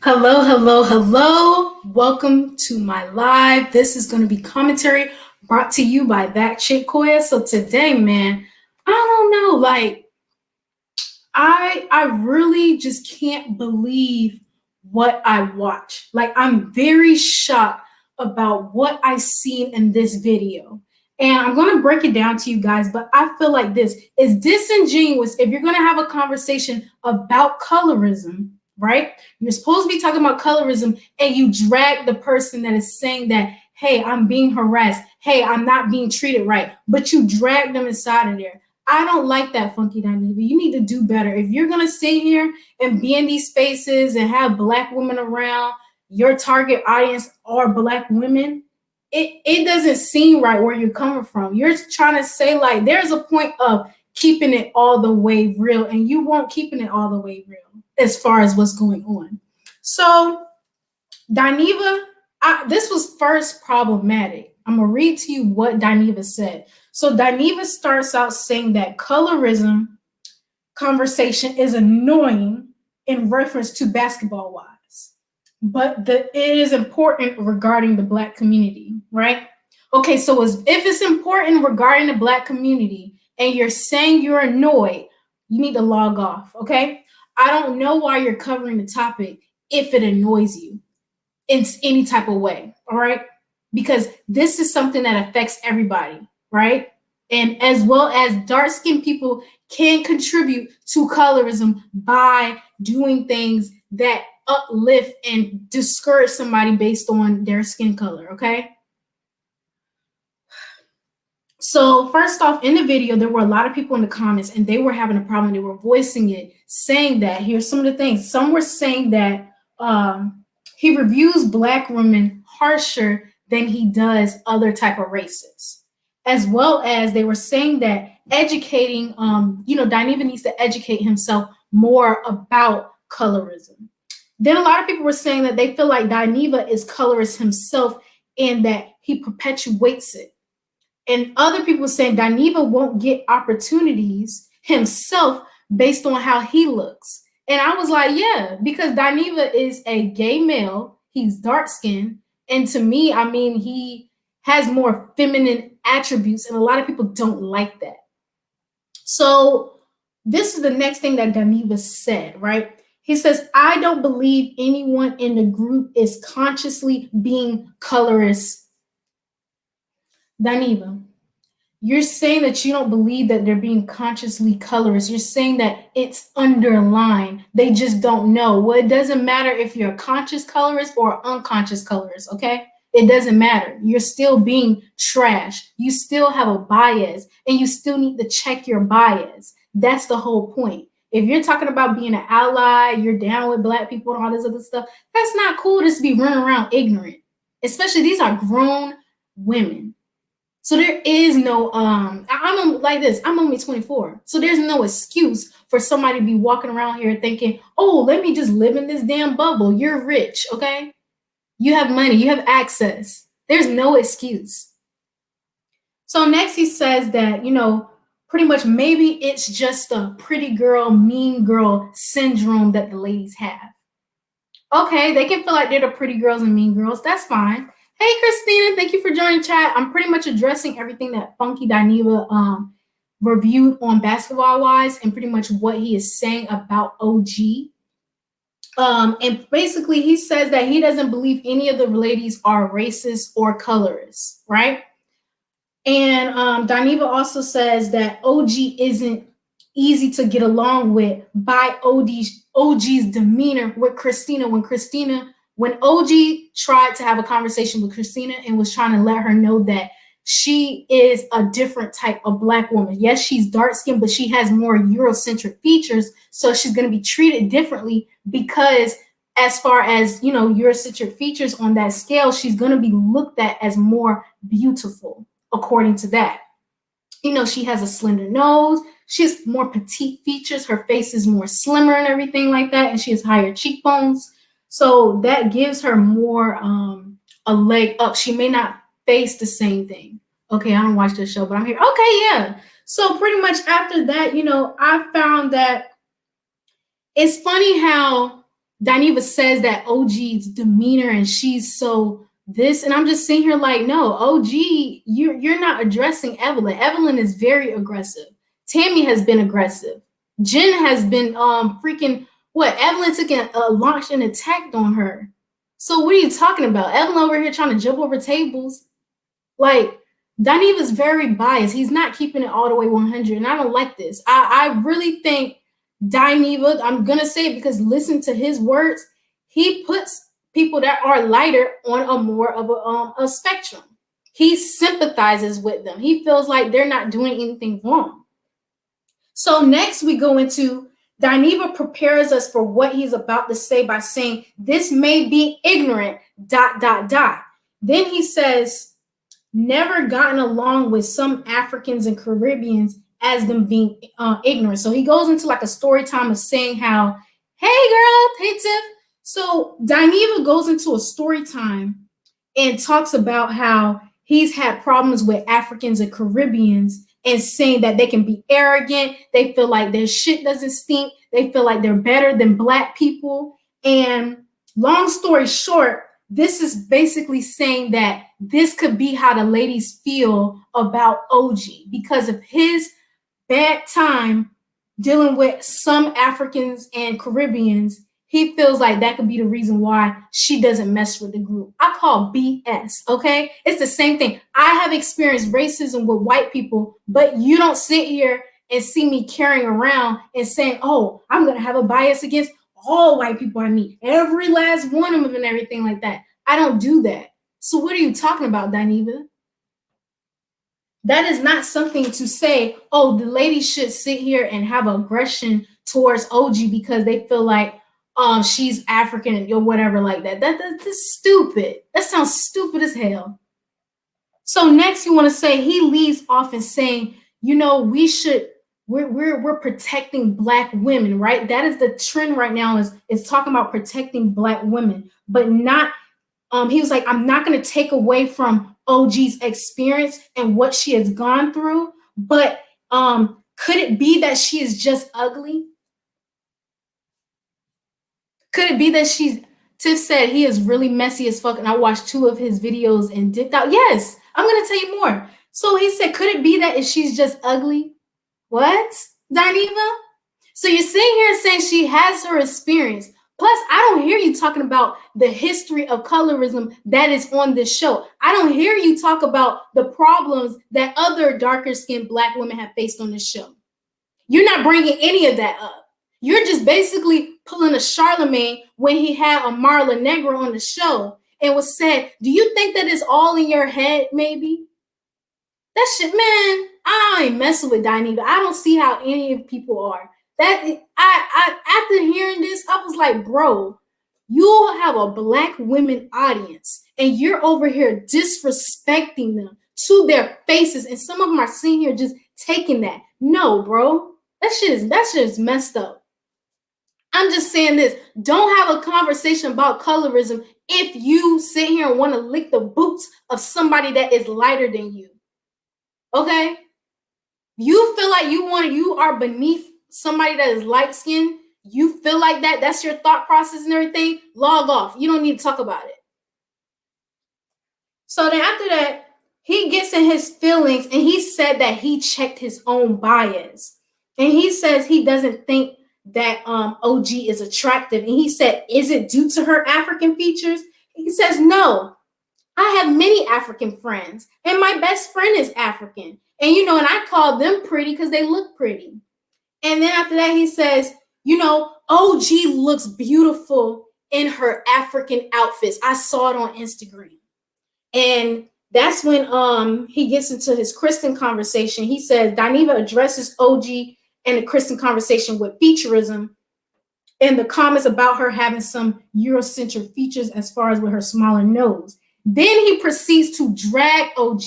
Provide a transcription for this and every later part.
Hello, hello, hello. Welcome to my live. This is going to be commentary brought to you by thatchickquoia. So today, man, I don't know, I really just can't believe what I watch. Like I'm very shocked about what I seen in this video. And I'm going to break it down to you guys, but I feel like this is disingenuous if you're going to have a conversation about colorism, right? You're supposed to be talking about colorism and you drag the person that is saying that, hey, I'm being harassed. Hey, I'm not being treated right. But you drag them inside of there. I don't like that, Funky Dineva. You need to do better. If you're going to sit here and be in these spaces and have Black women around, your target audience are Black women, it doesn't seem right where you're coming from. You're trying to say, like, there's a point of keeping it all the way real, and you won't keeping it all the way real as far as what's going on. So, Dineva, this was first problematic. I'm going to read to you what Dineva said. So Dineva starts out saying that colorism conversation is annoying in reference to basketball wives, but it is important regarding the Black community, right? Okay, so if it's important regarding the Black community and you're saying you're annoyed, you need to log off, okay? I don't know why you're covering the topic if it annoys you in any type of way, all right? Because this is something that affects everybody, right? And as well as dark-skinned people can contribute to colorism by doing things that uplift and discourage somebody based on their skin color, okay? So first off, in the video, there were a lot of people in the comments and they were having a problem. They were voicing it, saying that, here's some of the things. Some were saying that he reviews Black women harsher than he does other type of races. As well as they were saying that educating, Dineva needs to educate himself more about colorism. Then a lot of people were saying that they feel like Dineva is colorist himself and that he perpetuates it. And other people saying Dineva won't get opportunities himself based on how he looks. And I was like, yeah, because Dineva is a gay male. He's dark skinned. And to me, I mean, he has more feminine attributes, and a lot of people don't like that. So this is the next thing that Dineva said, right? He says, I don't believe anyone in the group is consciously being colorist. Dineva, you're saying that you don't believe that they're being consciously colorist. You're saying that it's underlined. They just don't know. Well, it doesn't matter if you're a conscious colorist or unconscious colorist, okay? It doesn't matter. You're still being trash. You still have a bias, and you still need to check your bias. That's the whole point. If you're talking about being an ally, you're down with Black people and all this other stuff, that's not cool to be running around ignorant. Especially these are grown women. So there is no I'm like this. I'm only 24. So there's no excuse for somebody to be walking around here thinking, "Oh, let me just live in this damn bubble. You're rich, okay? You have money, you have access." There's no excuse. So next he says that, pretty much maybe it's just a pretty girl, mean girl syndrome that the ladies have. Okay, they can feel like they're the pretty girls and mean girls. That's fine. Hey, Christina, thank you for joining chat. I'm pretty much addressing everything that Funky Dineva reviewed on Basketball Wise and pretty much what he is saying about OG. And basically, he says that he doesn't believe any of the ladies are racist or colorist, right? And Dineva also says that OG isn't easy to get along with by OG's demeanor with Christina. When OG tried to have a conversation with Christina and was trying to let her know that she is a different type of Black woman. Yes, she's dark skinned, but she has more Eurocentric features. So she's going to be treated differently because as far as, Eurocentric features on that scale, she's going to be looked at as more beautiful according to that. She has a slender nose. She has more petite features. Her face is more slimmer and everything like that. And she has higher cheekbones. So that gives her more a leg up. She may not face the same thing. Okay, I don't watch this show, but I'm here. Okay, yeah. So pretty much after that, I found that it's funny how Dineva says that OG's demeanor and she's so this, and I'm just sitting here like, no, OG, you're not addressing Evelyn. Evelyn is very aggressive. Tammy has been aggressive. Jen has been freaking what? Evelyn took a launched and attacked on her. So what are you talking about? Evelyn over here trying to jump over tables. Like, Dineva's very biased. He's not keeping it all the way 100, and I don't like this. I really think Dineva, I'm gonna say it because listen to his words, he puts people that are lighter on a more of a spectrum. He sympathizes with them. He feels like they're not doing anything wrong. So next we go into Dineva prepares us for what he's about to say by saying, this may be ignorant, ... Then he says, never gotten along with some Africans and Caribbeans as them being ignorant. So he goes into like a story time of saying how, hey girl, hey Tiff. So Dineva goes into a story time and talks about how he's had problems with Africans and Caribbeans and saying that they can be arrogant. They feel like their shit doesn't stink. They feel like they're better than Black people. And long story short, this is basically saying that this could be how the ladies feel about OG because of his bad time dealing with some Africans and Caribbeans. He feels like that could be the reason why she doesn't mess with the group. I call BS, okay? It's the same thing. I have experienced racism with white people, but you don't sit here and see me carrying around and saying, oh, I'm going to have a bias against all white people I meet, every last one of them and everything like that. I don't do that. So what are you talking about, Dineva? That is not something to say, oh, the ladies should sit here and have aggression towards OG because they feel like she's African or whatever like that. That's stupid. That sounds stupid as hell. So next you want to say he leads off and saying, you know, we're protecting Black women, right? That is the trend right now is talking about protecting Black women, but not he was like, I'm not going to take away from OG's experience and what she has gone through, but could it be that she is just ugly? Could it be that Tiff said he is really messy as fuck, and I watched 2 of his videos and dipped out? Yes, I'm going to tell you more. So he said, could it be that if she's just ugly? What, Dineva? So you're sitting here saying she has her experience. Plus, I don't hear you talking about the history of colorism that is on this show. I don't hear you talk about the problems that other darker skinned Black women have faced on this show. You're not bringing any of that up. You're just basically pulling a Charlemagne when he had Amara Negra on the show and was said, do you think that is all in your head, maybe? That shit, man, I ain't messing with Dineva. I don't see how any of people are. That I after hearing this, I was like, bro, you have a Black women audience and you're over here disrespecting them to their faces, and some of them are sitting here just taking that. No, bro, that shit is messed up. I'm just saying this. Don't have a conversation about colorism if you sit here and want to lick the boots of somebody that is lighter than you. Okay? You feel like you are beneath somebody that is light skinned. You feel like that. That's your thought process and everything. Log off. You don't need to talk about it. So then after that, he gets in his feelings and he said that he checked his own bias. And he says he doesn't think that OG is attractive. And he said, is it due to her African features? He says, no. I have many African friends, and my best friend is African. And, you know, and I call them pretty because they look pretty. And then after that, he says, you know, OG looks beautiful in her African outfits. I saw it on Instagram. And that's when he gets into his Christian conversation. He says, Dineva addresses OG in the Christian conversation with featureism and the comments about her having some Eurocentric features as far as with her smaller nose. Then he proceeds to drag OG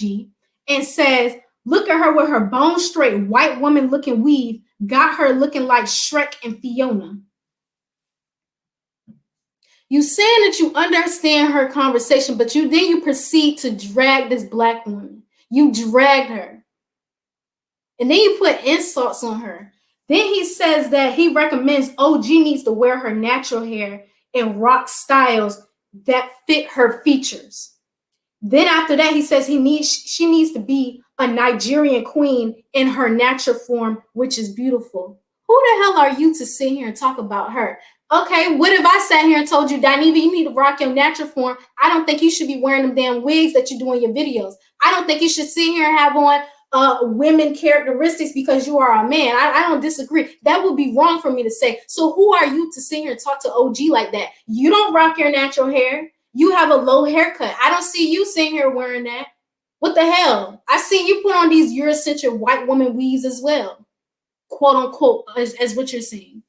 and says, look at her with her bone straight white woman looking weave, got her looking like Shrek and Fiona. You saying that you understand her conversation, but then you proceed to drag this Black woman. You dragged her. And then you put insults on her. Then he says that he recommends OG needs to wear her natural hair and rock styles that fit her features. Then after that, he says she needs to be a Nigerian queen in her natural form, which is beautiful. Who the hell are you to sit here and talk about her? Okay, what if I sat here and told you, Dineva, you need to rock your natural form? I don't think you should be wearing them damn wigs that you do in your videos. I don't think you should sit here and have on women characteristics because you are a man. I don't disagree. That would be wrong for me to say. So who are you to sit here and talk to OG like that? You don't rock your natural hair. You have a low haircut. I don't see you sitting here wearing that. What the hell? I see you put on these Eurocentric white woman weaves as well, quote unquote, as what you're saying.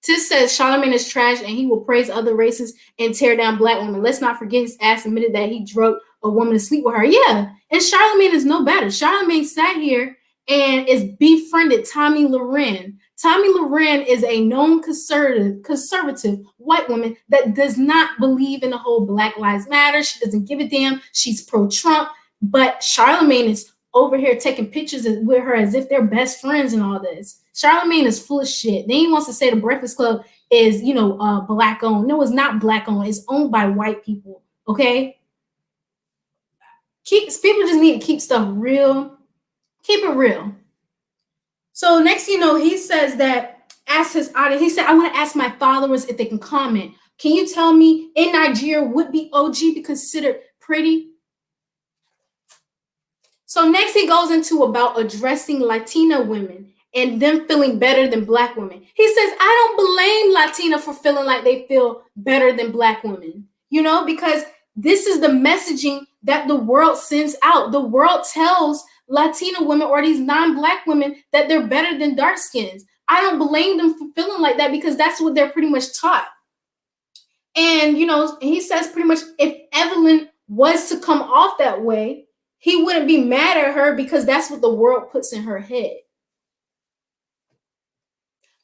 Tis says Charlamagne is trash and he will praise other races and tear down black women. Let's not forget his ass admitted that he drugged a woman to sleep with her. Yeah, and Charlamagne is no better. Charlamagne sat here and is befriended Tomi Lahren. Tomi Lahren is a known conservative white woman that does not believe in the whole Black Lives Matter. She doesn't give a damn. She's pro-Trump, but Charlamagne is over here taking pictures with her as if they're best friends and all this. Charlamagne is full of shit. Then he wants to say the Breakfast Club is, black owned. No, it's not black owned. It's owned by white people. Okay. People just need to keep stuff real. Keep it real. So next, he says that, ask his audience. He said, I want to ask my followers if they can comment. Can you tell me in Nigeria would be OG be considered pretty? So next he goes into about addressing Latina women and them feeling better than black women. He says, I don't blame Latina for feeling like they feel better than black women, because this is the messaging that the world sends out. The world tells Latina women or these non-black women that they're better than dark skins. I don't blame them for feeling like that because that's what they're pretty much taught. And, he says pretty much if Evelyn was to come off that way, he wouldn't be mad at her because that's what the world puts in her head.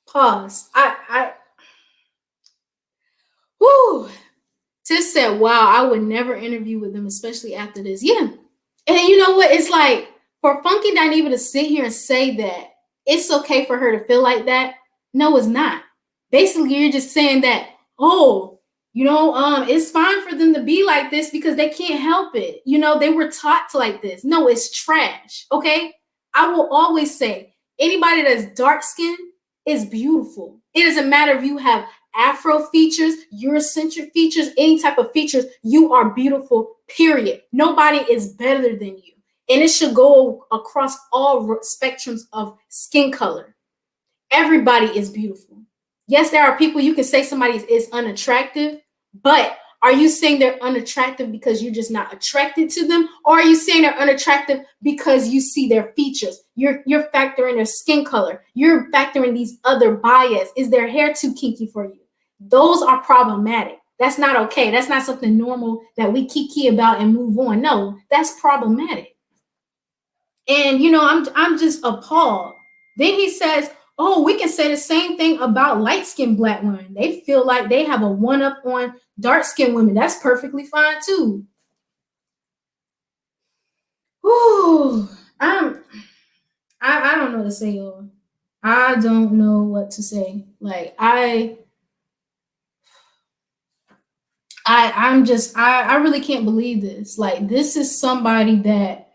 Pause. Tis said, wow, I would never interview with them, especially after this. Yeah. And you know what? It's like for Funky Dineva to sit here and say that it's okay for her to feel like that. No, it's not. Basically, you're just saying that, it's fine for them to be like this because they can't help it. They were taught to like this. No, it's trash. Okay. I will always say anybody that's dark skinned is beautiful. It doesn't matter if you have Afro features, Eurocentric features, any type of features, you are beautiful, period. Nobody is better than you. And it should go across all spectrums of skin color. Everybody is beautiful. Yes, there are people you can say somebody is unattractive, but are you saying they're unattractive because you're just not attracted to them? Or are you saying they're unattractive because you see their features? You're factoring their skin color. You're factoring these other bias. Is their hair too kinky for you? Those are problematic. That's not okay. That's not something normal that we kiki about and move on. No, that's problematic. And, I'm just appalled. Then he says, oh, we can say the same thing about light-skinned black women. They feel like they have a one-up on dark-skinned women. That's perfectly fine, too. Whew. I don't know what to say, y'all. I don't know what to say. Like, I really can't believe this. Like, this is somebody that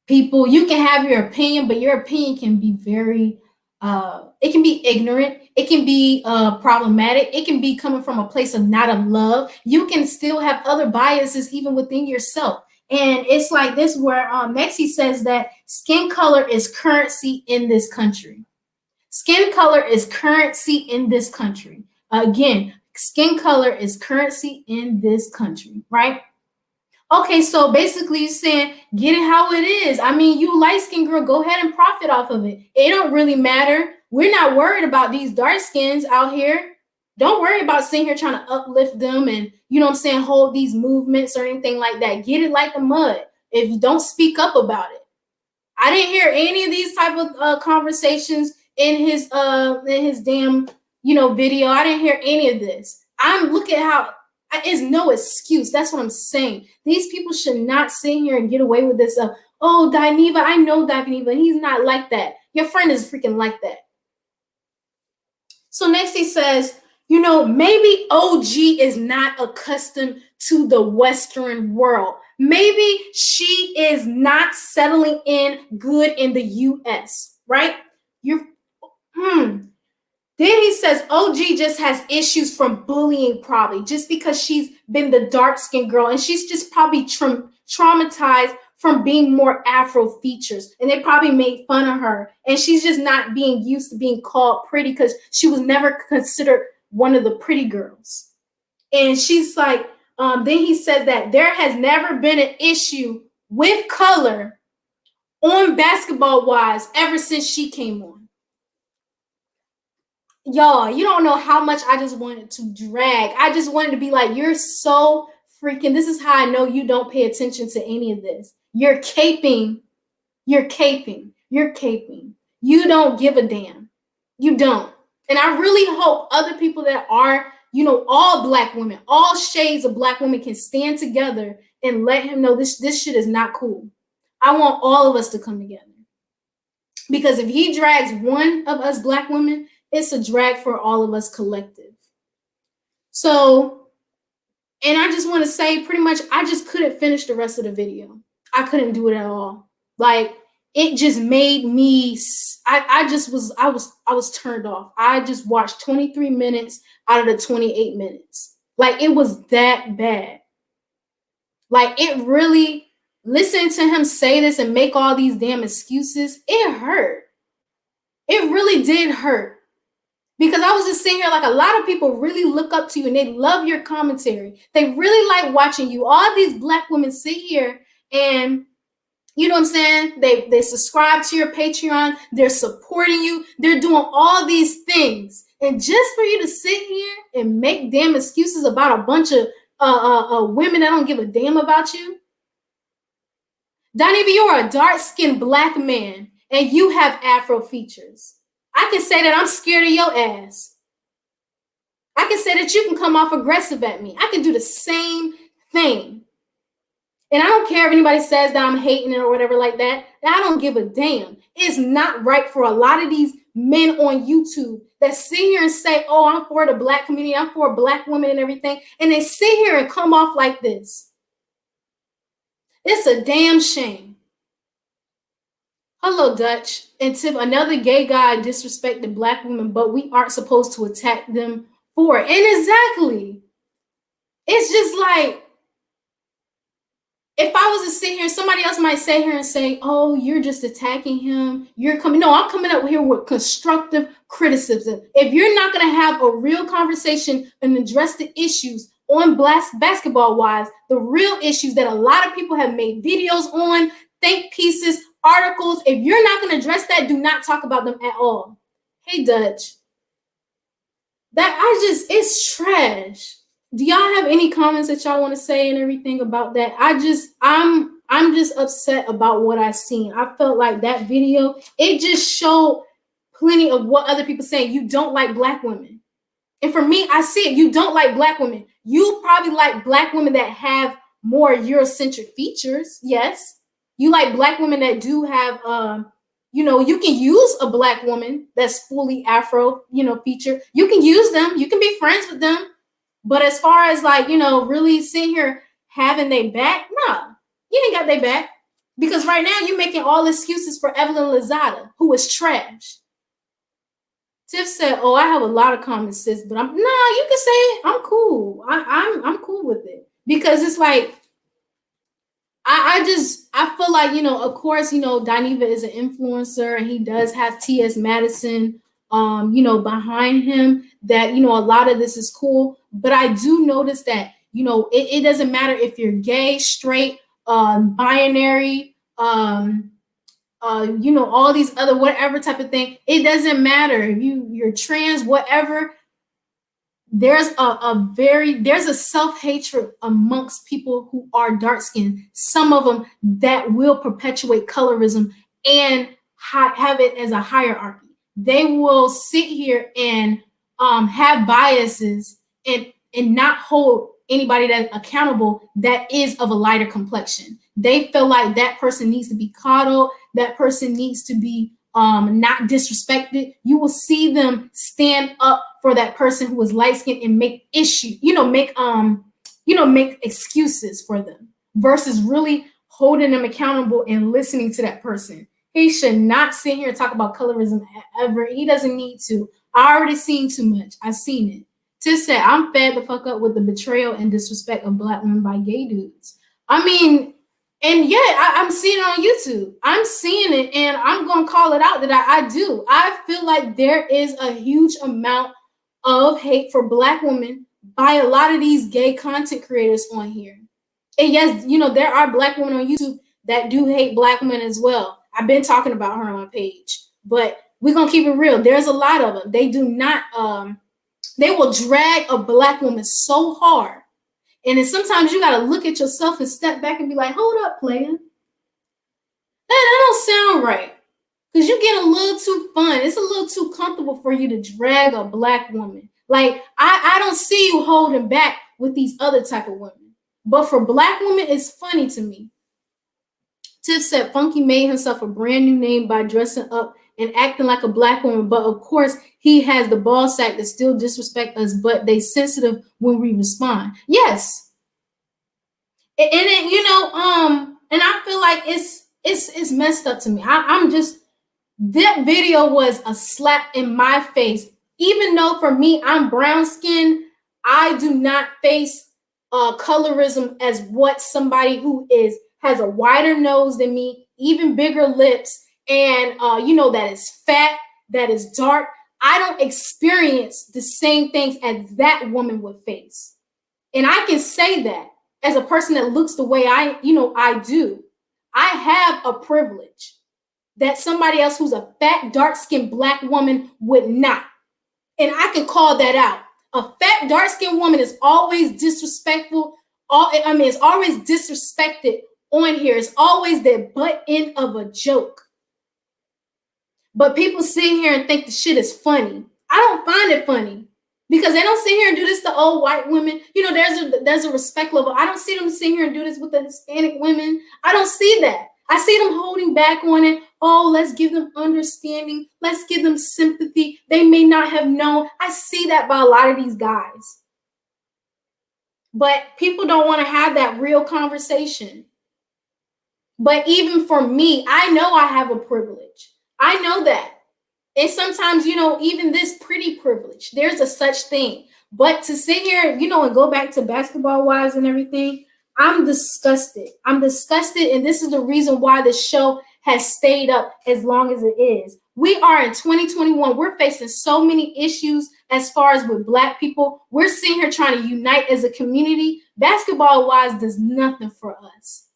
people, you can have your opinion, but your opinion can be very it can be ignorant, it can be problematic, it can be coming from a place of not of love. You can still have other biases even within yourself. And it's like this where Mexi says that skin color is currency in this country. Skin color is currency in this country. Again, skin color is currency in this country, right? Okay, so basically you're saying, get it how it is. I mean, you light-skinned girl, go ahead and profit off of it. It don't really matter. We're not worried about these dark skins out here. Don't worry about sitting here trying to uplift them and, hold these movements or anything like that. Get it like the mud. If you don't speak up about it. I didn't hear any of these type of conversations in his damn, video. I didn't hear any of this. I'm looking at how is no excuse. That's what I'm saying. These people should not sit here and get away with this. Oh, Dineva, I know Dineva. He's not like that. Your friend is freaking like that. So next he says, You know, maybe OG is not accustomed to the Western world. Maybe she is not settling in good in the US, right? You're, Then he says OG just has issues from bullying, probably just because she's been the dark skinned girl and she's just probably traumatized from being more Afro features. And they probably made fun of her. And she's just not being used to being called pretty because she was never considered one of the pretty girls. And she's like, then he said that there has never been an issue with color on Basketball Wives ever since she came on. Y'all, you don't know how much I just wanted to drag. I just wanted to be like, you're so freaking, this is how I know you don't pay attention to any of this. You're caping. You're caping. You're caping. You don't give a damn. You don't. And I really hope other people that are, you know, all Black women, all shades of Black women can stand together and let him know this shit is not cool. I want all of us to come together. Because if he drags one of us Black women, it's a drag for all of us collective. So, and I just want to say pretty much, I just couldn't finish the rest of the video. I couldn't do it at all. Like, it just made me, I was turned off. I just watched 23 minutes out of the 28 minutes. Like, it was that bad. Like, it really, listening to him say this and make all these damn excuses, it hurt. It really did hurt. Because I was just sitting here like a lot of people really look up to you and they love your commentary. They really like watching you. All these Black women sit here and, you know what I'm saying? They subscribe to your Patreon. They're supporting you. They're doing all these things. And just for you to sit here and make damn excuses about a bunch of women that don't give a damn about you. Dineva, you're a dark-skinned Black man and you have Afro features. I can say that I'm scared of your ass. I can say that you can come off aggressive at me. I can do the same thing. And I don't care if anybody says that I'm hating it or whatever like that. I don't give a damn. It's not right for a lot of these men on YouTube that sit here and say, oh, I'm for the Black community. I'm for Black women and everything. And they sit here and come off like this. It's a damn shame. Hello, Dutch. And Tip, another gay guy disrespected Black women, but we aren't supposed to attack them for it. And exactly. It's just like, if I was to sit here, somebody else might sit here and say, oh, you're just attacking him. You're coming. No, I'm coming up here with constructive criticism. If you're not going to have a real conversation and address the issues on Basketball Wives, the real issues that a lot of people have made videos on, think pieces, articles, if you're not going to address that, do not talk about them at all. Hey, Dutch. It's trash. Do y'all have any comments that y'all want to say and everything about that? I'm just upset about what I seen. I felt like that video, it just showed plenty of what other people saying. You don't like Black women. And for me, I see it. You don't like Black women. You probably like Black women that have more Eurocentric features. Yes. You like Black women that do have, you know, you can use a Black woman that's fully Afro, you know, feature. You can use them. You can be friends with them. But as far as like, you know, really sitting here having their back, nah, you ain't got their back. Because right now you're making all excuses for Evelyn Lozada, who is trash. Tiff said, oh, I have a lot of comments, sis, but you can say it. I'm cool. I'm cool with it. Because it's like, I feel like, you know, of course, you know, Dineva is an influencer and he does have T.S. Madison, you know, behind him, that, you know, a lot of this is cool. But I do notice that, you know, it doesn't matter if you're gay, straight, binary, you know, all these other whatever type of thing. It doesn't matter if you're trans, whatever. There's a self-hatred amongst people who are dark-skinned. Some of them that will perpetuate colorism and have it as a hierarchy. They will sit here and have biases and not hold anybody that's accountable that is of a lighter complexion. They feel like that person needs to be coddled. That person needs to be not disrespected. You will see them stand up for that person who is light skinned and make make excuses for them versus really holding them accountable and listening to that person. He should not sit here and talk about colorism ever. He doesn't need to. I already seen too much. I've seen it. Tiff said, I'm fed the fuck up with the betrayal and disrespect of Black women by gay dudes. I mean, and yeah, I'm seeing it on YouTube. I'm seeing it, and I'm going to call it out that I do. I feel like there is a huge amount of hate for Black women by a lot of these gay content creators on here. And yes, there are Black women on YouTube that do hate Black women as well. I've been talking about her on my page, but we're going to keep it real. There's a lot of them. They do not, they will drag a Black woman so hard. And then sometimes you got to look at yourself and step back and be like, hold up, player. That don't sound right. Because you get a little too fun. It's a little too comfortable for you to drag a Black woman. Like, I don't see you holding back with these other type of women. But for Black women, it's funny to me. Tiff said Funky made himself a brand new name by dressing up and acting like a Black woman. But of course, he has the ball sack that still disrespect us, but they sensitive when we respond. Yes. And it, and I feel like it's messed up to me. I'm just, that video was a slap in my face. Even though for me, I'm brown skinned, I do not face colorism as what somebody who has a wider nose than me, even bigger lips, and that is fat, that is dark. I don't experience the same things as that woman would face. And I can say that as a person that looks the way I do. I have a privilege that somebody else who's a fat, dark-skinned Black woman would not. And I can call that out. A fat, dark-skinned woman is always disrespectful. It's always disrespected on here. It's always the butt end of a joke. But people sit here and think the shit is funny. I don't find it funny because they don't sit here and do this to old white women. There's a respect level. I don't see them sit here and do this with the Hispanic women. I don't see that. I see them holding back on it. Oh, let's give them understanding. Let's give them sympathy. They may not have known. I see that by a lot of these guys. But people don't want to have that real conversation. But even for me, I know I have a privilege. I know that. And sometimes, even this pretty privilege, there's a such thing. But to sit here, and go back to basketball wives and everything, I'm disgusted. I'm disgusted. And this is the reason why the show has stayed up as long as it is. We are in 2021. We're facing so many issues as far as with Black people. We're sitting here trying to unite as a community. Basketball wise does nothing for us.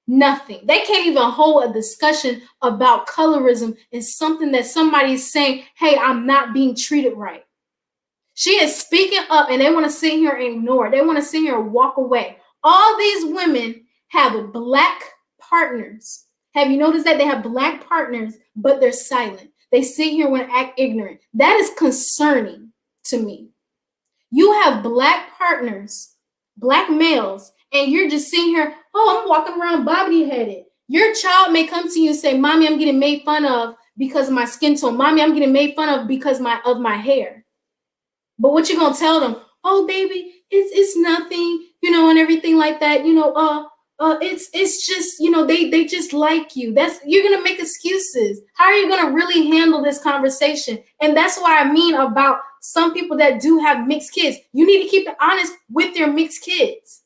Nothing. They can't even hold a discussion about colorism and something that somebody is saying, hey, I'm not being treated right. She is speaking up and they want to sit here and ignore it. They want to sit here and walk away. All these women have Black partners. Have you noticed that they have Black partners, but they're silent? They sit here and act ignorant. That is concerning to me. You have Black partners, Black males, and you're just sitting here, oh, I'm walking around bobbity-headed. Your child may come to you and say, Mommy, I'm getting made fun of because of my skin tone. Mommy, I'm getting made fun of because of my hair. But what you going to tell them? Oh, baby, it's nothing, and everything like that. It's just, they just like you. You're going to make excuses. How are you going to really handle this conversation? And that's what I mean about some people that do have mixed kids. You need to keep it honest with your mixed kids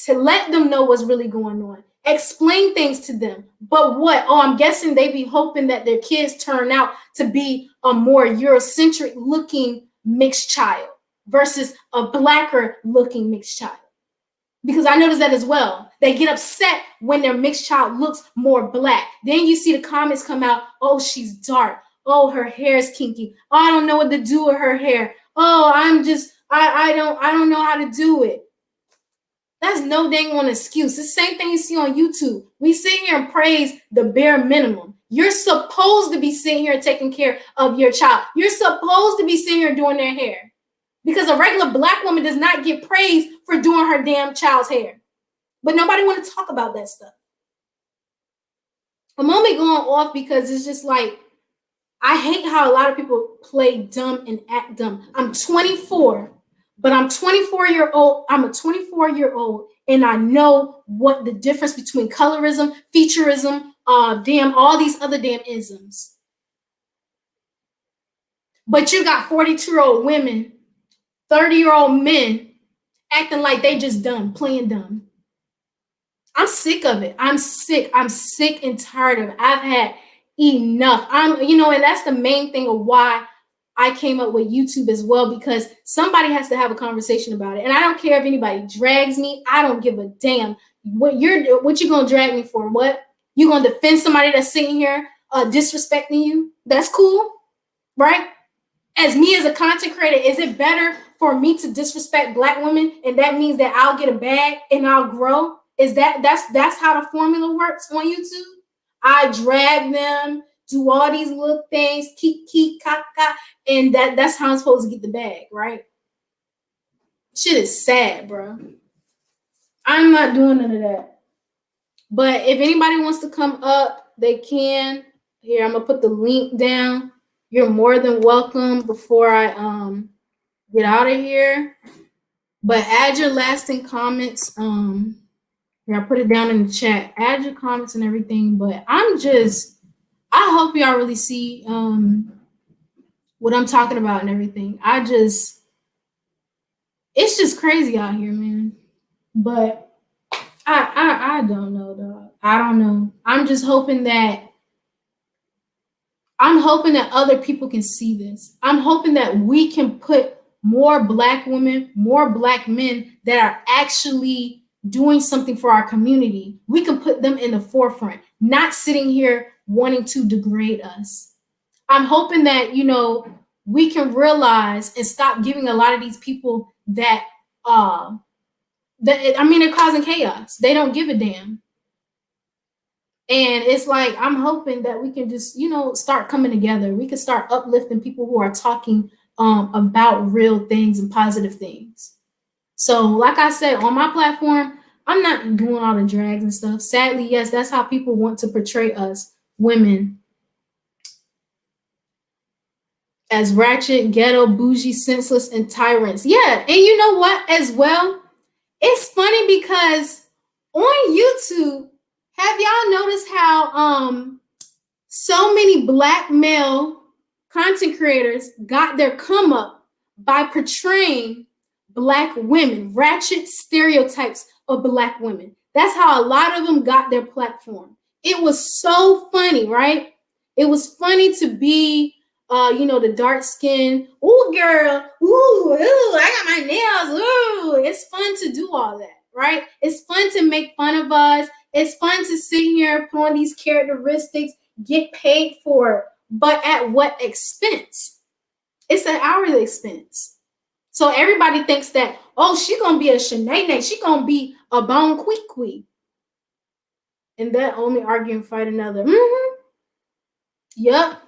to let them know what's really going on. Explain things to them. But what? Oh, I'm guessing they be hoping that their kids turn out to be a more Eurocentric looking mixed child versus a Blacker looking mixed child. Because I noticed that as well. They get upset when their mixed child looks more Black. Then you see the comments come out, oh, she's dark. Oh, her hair is kinky. Oh, I don't know what to do with her hair. Oh, I don't know how to do it. That's no dang on excuse. It's the same thing you see on YouTube. We sit here and praise the bare minimum. You're supposed to be sitting here taking care of your child. You're supposed to be sitting here doing their hair. Because a regular Black woman does not get praised for doing her damn child's hair. But nobody want to talk about that stuff. I'm only going off because it's just like, I hate how a lot of people play dumb and act dumb. I'm 24, but I'm 24-year-old. I'm a 24-year-old, and I know what the difference between colorism, featureism, damn, all these other damn isms. But you got 42-year-old women, 30-year-old men acting like they just dumb, playing dumb. I'm sick of it. I'm sick. I'm sick and tired of it. I've had enough. And that's the main thing of why I came up with YouTube as well, because somebody has to have a conversation about it. And I don't care if anybody drags me. I don't give a damn. What you gonna drag me for? What? You gonna defend somebody that's sitting here disrespecting you? That's cool, right? As me as a content creator, is it better for me to disrespect Black women and that means that I'll get a bag and I'll grow? That's how the formula works on YouTube? I drag them, do all these little things, keep kaka, and that's how I'm supposed to get the bag, right? Shit is sad, bro. I'm not doing none of that. But if anybody wants to come up, they can. Here, I'm gonna put the link down. You're more than welcome before I get out of here. But add your lasting comments. Yeah, I put it down in the chat. Add your comments and everything. But I hope y'all really see what I'm talking about and everything. It's just crazy out here, man. But I don't know, dog. I don't know. I'm hoping that other people can see this. I'm hoping that we can put more Black women, more Black men that are actually doing something for our community. We can put them in the forefront, not sitting here wanting to degrade us. I'm hoping that, we can realize and stop giving a lot of these people they're causing chaos. They don't give a damn. And it's like, I'm hoping that we can just, start coming together. We can start uplifting people who are talking about real things and positive things. So, like I said, on my platform, I'm not doing all the drags and stuff. Sadly, yes, that's how people want to portray us, women, as ratchet, ghetto, bougie, senseless, and tyrants. Yeah, and you know what as well? It's funny because on YouTube, have y'all noticed how so many Black male content creators got their come up by portraying Black women, ratchet stereotypes of Black women? That's how a lot of them got their platform. It was so funny, right? It was funny to be the dark skin. Ooh, girl. Ooh, I got my nails. Ooh, it's fun to do all that, right? It's fun to make fun of us. It's fun to sit here, put on these characteristics, get paid for it. But at what expense? It's an hourly expense. So everybody thinks that, oh, she's going to be a Shanae. She's going to be a bone quick. And that only argue and fight another. Mm-hmm. Yep.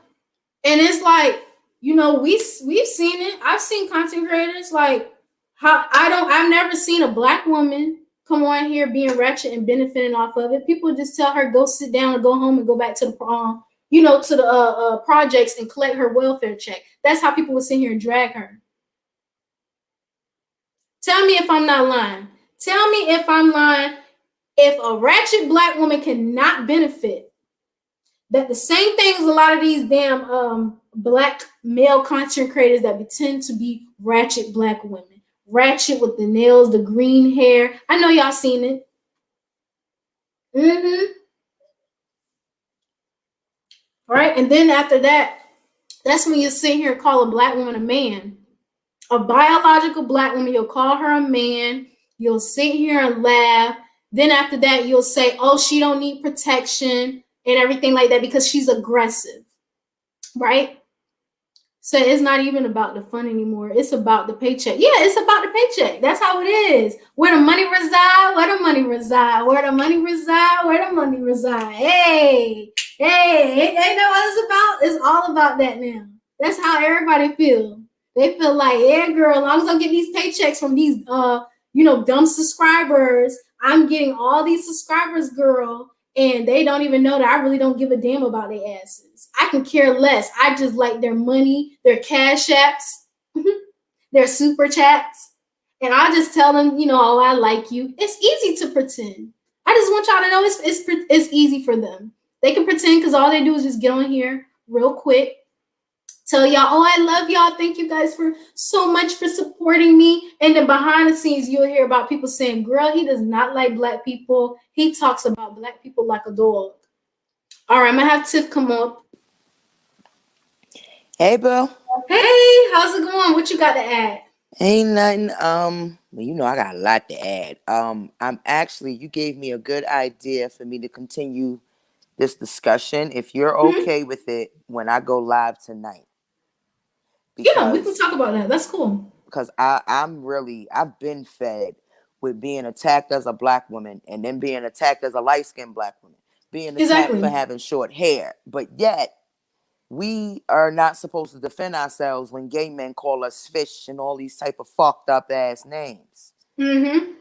And it's like, we've seen it. I've seen content creators like I've never seen a Black woman come on here being ratchet and benefiting off of it. People just tell her go sit down and go home and go back to the projects and collect her welfare check. That's how people would sit here and drag her. Tell me if I'm not lying. Tell me if I'm lying. If a ratchet Black woman cannot benefit, that the same thing as a lot of these damn Black male content creators that pretend to be ratchet Black women. Ratchet with the nails, the green hair. I know y'all seen it. Mm-hmm. Right? And then after that, that's when you sit here and call a Black woman a man. A biological Black woman, you'll call her a man. You'll sit here and laugh. Then after that, you'll say, oh, she don't need protection and everything like that because she's aggressive, right? So it's not even about the fun anymore. It's about the paycheck. Yeah, it's about the paycheck. That's how it is. Where the money reside, where the money reside, where the money reside, where the money reside. Hey, ain't that what it's about? It's all about that now. That's how everybody feels. They feel like, yeah, girl, as long as I get these paychecks from these, dumb subscribers, I'm getting all these subscribers, girl, and they don't even know that I really don't give a damn about their asses. I can care less. I just like their money, their cash apps, their super chats, and I just tell them, oh, I like you. It's easy to pretend. I just want y'all to know it's easy for them. They can pretend because all they do is just get on here real quick, tell y'all, oh, I love y'all. Thank you guys for so much for supporting me. And then behind the scenes, you'll hear about people saying, girl, he does not like black people. He talks about black people like a dog. All right, I'm gonna have Tiff come up. Hey, Bill. Hey, how's it going? What you got to add? Ain't nothing. Well, I got a lot to add. You gave me a good idea for me to continue this discussion. If you're okay with it, when I go live tonight, Yeah, we can talk about that. That's cool. Because I've been fed with being attacked as a black woman and then being attacked as a light-skinned black woman, being attacked for having short hair, but yet we are not supposed to defend ourselves when gay men call us fish and all these type of fucked up ass names. Mm-hmm.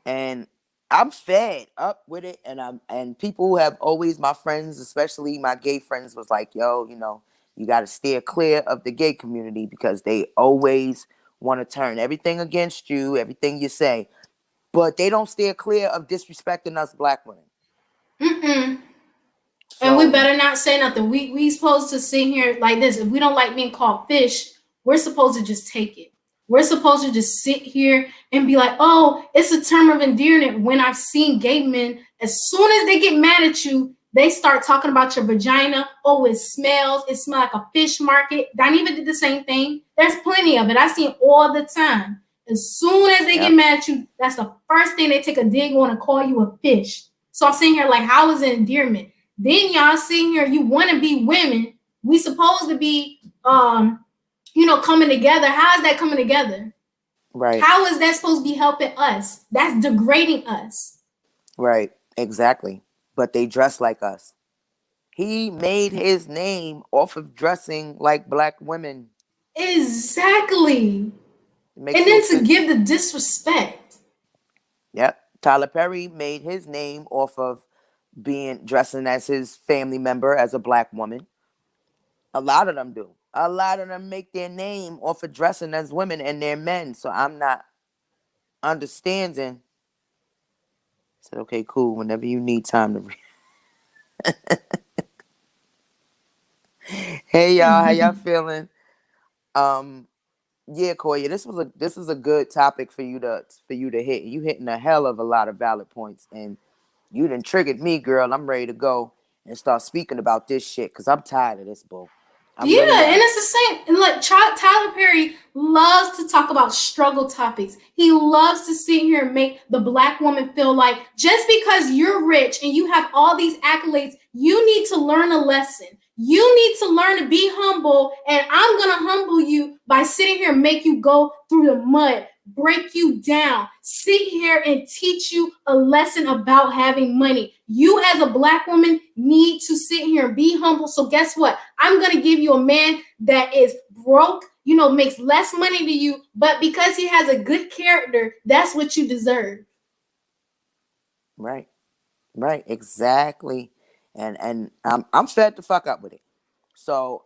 And I'm fed up with it, and people who have always, my friends, especially my gay friends, was like, yo, you got to steer clear of the gay community because they always want to turn everything against you, everything you say, but they don't steer clear of disrespecting us black women. Mm-mm. So, and we better not say nothing. We supposed to sit here like this. If we don't like being called fish, we're supposed to just take it. We're supposed to just sit here and be like, oh, it's a term of endearment. When I've seen gay men, as soon as they get mad at you, they start talking about your vagina. Oh, it smells. It smells like a fish market. Dineva did the same thing. There's plenty of it. I see it all the time. As soon as they get mad at you, that's the first thing they take a dig on and call you a fish. So I'm sitting here like, how is it endearment? Then y'all sitting here, you want to be women. We supposed to be, coming together. How is that coming together? Right. How is that supposed to be helping us? That's degrading us. Right. Exactly. But they dress like us. He made his name off of dressing like black women. Exactly. And then to give the disrespect. Yep. Tyler Perry made his name off of dressing as his family member as a black woman. A lot of them do. A lot of them make their name off of dressing as women and they're men. So I'm not understanding. I said, okay, cool. Whenever you need time to read. Hey y'all, how y'all feeling? Yeah, Quoia, this is a good topic for you to hit. You hitting a hell of a lot of valid points, and you done triggered me, girl. I'm ready to go and start speaking about this shit because I'm tired of this bull. And it's the same. And like Tyler Perry loves to talk about struggle topics. He loves to sit here and make the black woman feel like just because you're rich and you have all these accolades, you need to learn a lesson. You need to learn to be humble, and I'm going to humble you by sitting here and make you go through the mud, break you down, sit here and teach you a lesson about having money. You as a black woman need to sit here and be humble. So guess what? I'm going to give you a man that is broke, makes less money to you, but because he has a good character, that's what you deserve. Right. Right. Exactly. And I'm fed the fuck up with it. So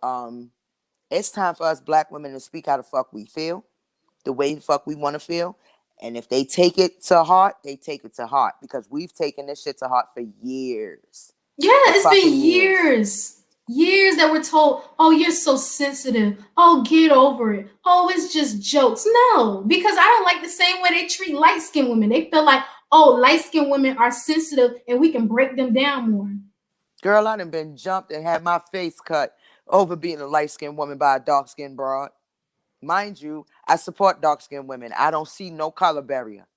it's time for us black women to speak how the fuck we feel, the way the fuck we want to feel. And if they take it to heart, they take it to heart because we've taken this shit to heart for years. Yeah, it's been years. Years that we're told, oh, you're so sensitive. Oh, get over it. Oh, it's just jokes. No, because I don't like the same way they treat light-skinned women. They feel like, oh, light-skinned women are sensitive and we can break them down more. Girl, I done been jumped and had my face cut over being a light-skinned woman by a dark-skinned broad. Mind you, I support dark-skinned women. I don't see no color barrier.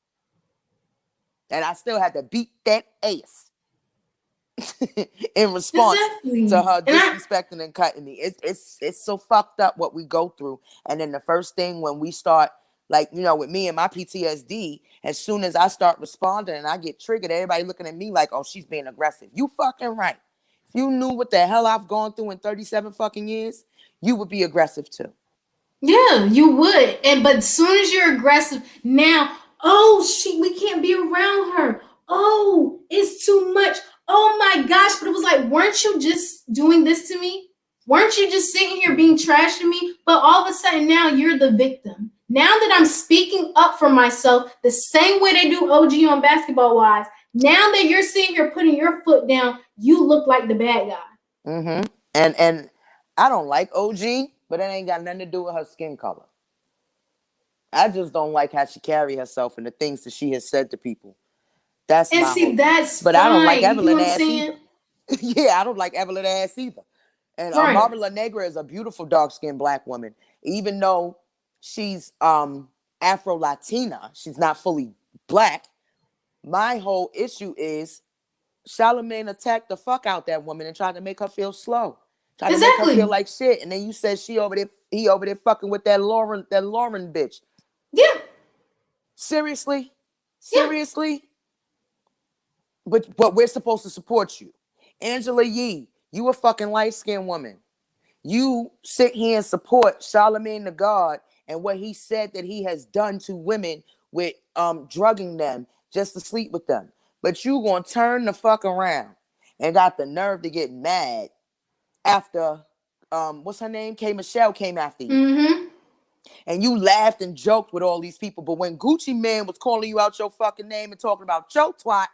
And I still had to beat that ass in response to her disrespecting and cutting me. It's so fucked up what we go through. And then the first thing when we start, like, with me and my PTSD, as soon as I start responding and I get triggered, everybody looking at me like, oh, she's being aggressive. You fucking right. If you knew what the hell I've gone through in 37 fucking years, you would be aggressive too. Yeah, you would. But as soon as you're aggressive, now, oh, we can't be around her. Oh, it's too much. Oh my gosh, but it was like, weren't you just doing this to me? Weren't you just sitting here being trash to me? But all of a sudden now you're the victim. Now that I'm speaking up for myself the same way they do OG on Basketball Wives, now that you're sitting here putting your foot down, you look like the bad guy. Mm-hmm. And I don't like OG, but it ain't got nothing to do with her skin color. I just don't like how she carry herself and the things that she has said to people. That's And my see, whole thing. that's But I don't like fine. You know Evelyn what I'm ass saying? either. Yeah, I don't like Evelyn ass either. And Right. Amara Negra is a beautiful dark-skinned black woman, even though she's Afro-Latina. She's not fully black. My whole issue is Charlamagne attacked the fuck out that woman and tried to make her feel slow, tried to make her feel Exactly. like shit. And then you said he over there fucking with that Lauren bitch. Yeah. Seriously, Yeah. seriously. But we're supposed to support you, Angela Yee. You a fucking light skinned woman. You sit here and support Charlamagne the God and what he said that he has done to women with drugging them just to sleep with them. But you gonna turn the fuck around and got the nerve to get mad after what's her name? K Michelle came after you. Mm-hmm. And you laughed and joked with all these people. But when Gucci Man was calling you out your fucking name and talking about your twat,